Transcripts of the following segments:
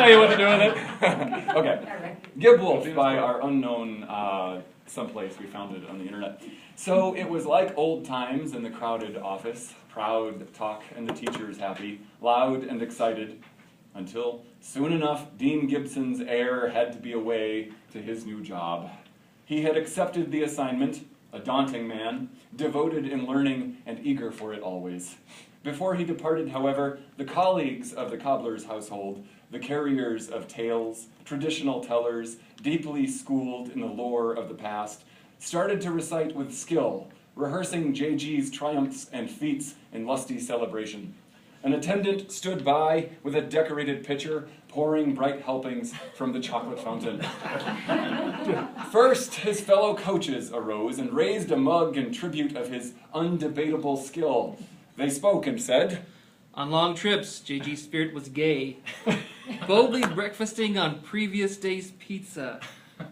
tell you what to do with it. Okay. Gibwulf by our unknown someplace. We found it on the internet. So it was like old times in the crowded office, proud talk and the teachers happy, loud and excited, until soon enough Dean Gibson's heir had to be away to his new job. He had accepted the assignment, a daunting man, devoted in learning and eager for it always. Before he departed, however, the colleagues of the cobbler's household, the carriers of tales, traditional tellers, deeply schooled in the lore of the past, started to recite with skill, rehearsing JG's triumphs and feats in lusty celebration. An attendant stood by with a decorated pitcher, pouring bright helpings from the chocolate fountain. First, his fellow coaches arose and raised a mug in tribute of his undebatable skill. They spoke and said, "On long trips, JG's spirit was gay, boldly breakfasting on previous day's pizza,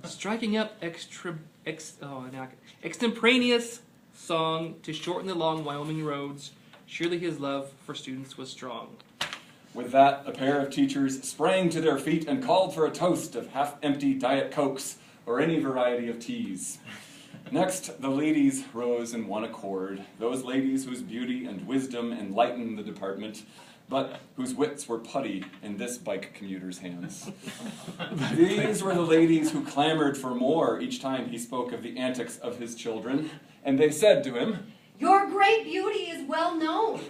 striking up extemporaneous song to shorten the long Wyoming roads. Surely his love for students was strong." With that, a pair of teachers sprang to their feet and called for a toast of half-empty Diet Cokes or any variety of teas. Next, the ladies rose in one accord, those ladies whose beauty and wisdom enlightened the department, but whose wits were putty in this bike commuter's hands. These were the ladies who clamored for more each time he spoke of the antics of his children, and they said to him, "Your great beauty is well known.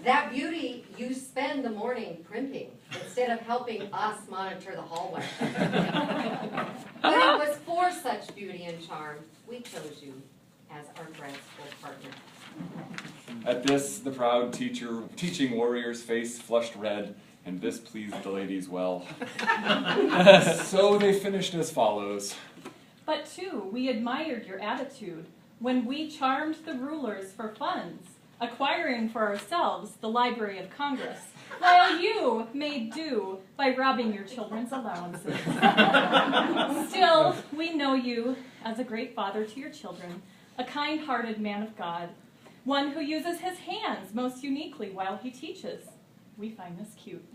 That beauty you spend the morning primping instead of helping us monitor the hallway. But it was for such beauty and charm we chose you as our grad school partner." At this, the proud teaching warrior's face flushed red, and this pleased the ladies well. So they finished as follows. "But too, we admired your attitude when we charmed the rulers for funds, acquiring for ourselves the Library of Congress, while you made do by robbing your children's allowances. Still, we know you as a great father to your children, a kind-hearted man of God, one who uses his hands most uniquely while he teaches. We find this cute."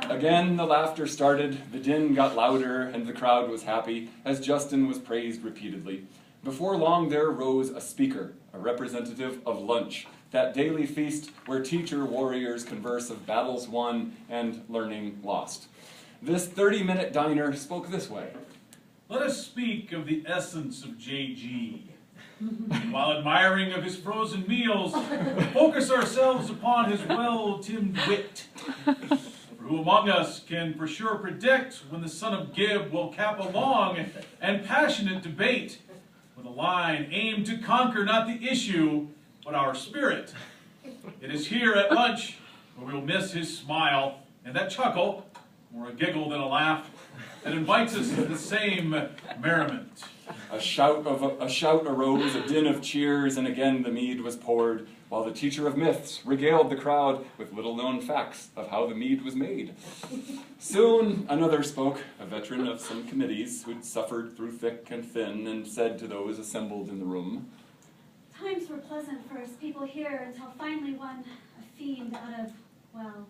Again, the laughter started, the din got louder, and the crowd was happy as Justin was praised repeatedly. Before long, there rose a speaker, a representative of lunch, that daily feast where teacher warriors converse of battles won and learning lost. This 30-minute diner spoke this way. "Let us speak of the essence of JG. While admiring of his frozen meals, focus ourselves upon his well-timed wit. For who among us can for sure predict when the son of Gib will cap a long and passionate debate with a line aimed to conquer not the issue, but our spirit? It is here at lunch where we'll miss his smile and that chuckle, more a giggle than a laugh, that invites us to the same merriment." A shout arose, a din of cheers, and again the mead was poured, while the teacher of myths regaled the crowd with little-known facts of how the mead was made. Soon another spoke, a veteran of some committees who'd suffered through thick and thin, and said to those assembled in the room, "Times were pleasant for us people here until finally one, a fiend out of, well,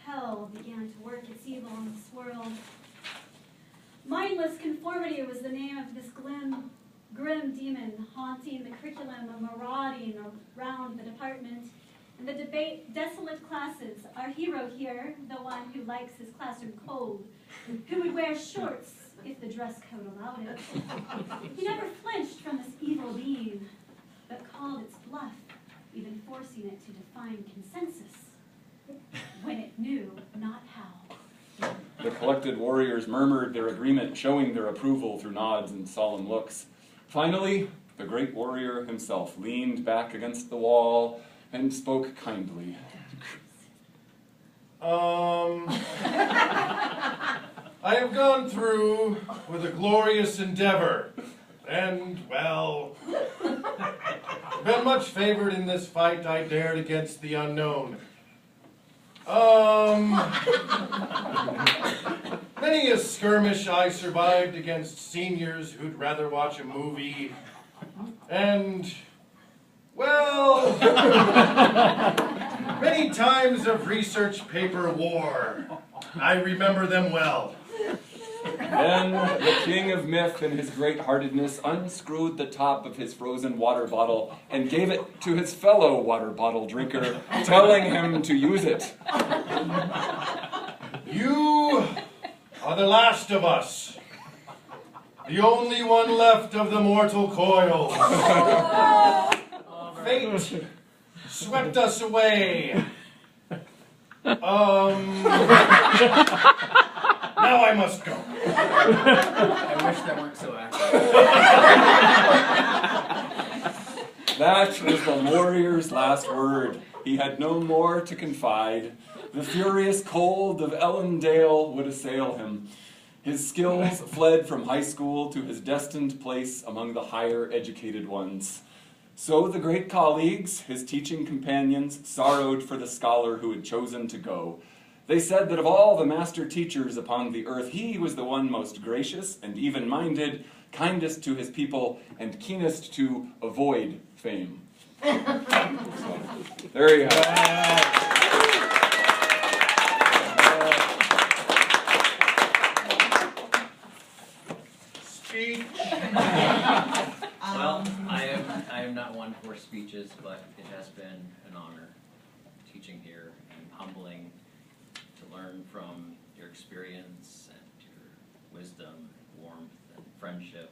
hell began to work its evil in this world. Mindless conformity was the name of this grim demon haunting the curriculum and marauding around the department and the desolate classes. Our hero here, the one who likes his classroom cold, who would wear shorts if the dress code allowed it. He never flinched from this evil being, but called its bluff, even forcing it to define consensus when it knew not how." The collected warriors murmured their agreement, showing their approval through nods and solemn looks. Finally, the great warrior himself leaned back against the wall and spoke kindly. I have gone through with a glorious endeavor, and, well, been much favored in this fight I dared against the unknown. Many a skirmish I survived against seniors who'd rather watch a movie, and, well, Many times of research paper war. I remember them well. Then the king of myth, in his great-heartedness, unscrewed the top of his frozen water bottle and gave it to his fellow water bottle drinker, telling him to use it. You are the last of us. The only one left of the mortal coils. Fate swept us away. Now I must go. I wish that weren't so accurate. That was the warrior's last word. He had no more to confide. The furious cold of Ellendale would assail him. His skills fled from high school to his destined place among the higher educated ones. So the great colleagues, his teaching companions, sorrowed for the scholar who had chosen to go. They said that of all the master teachers upon the earth, he was the one most gracious and even-minded, kindest to his people, and keenest to avoid fame. So, there you have it. Speech. Well, I am not one for speeches, but it has been an honor teaching here and humbling to learn from your experience and your wisdom, warmth, and friendship.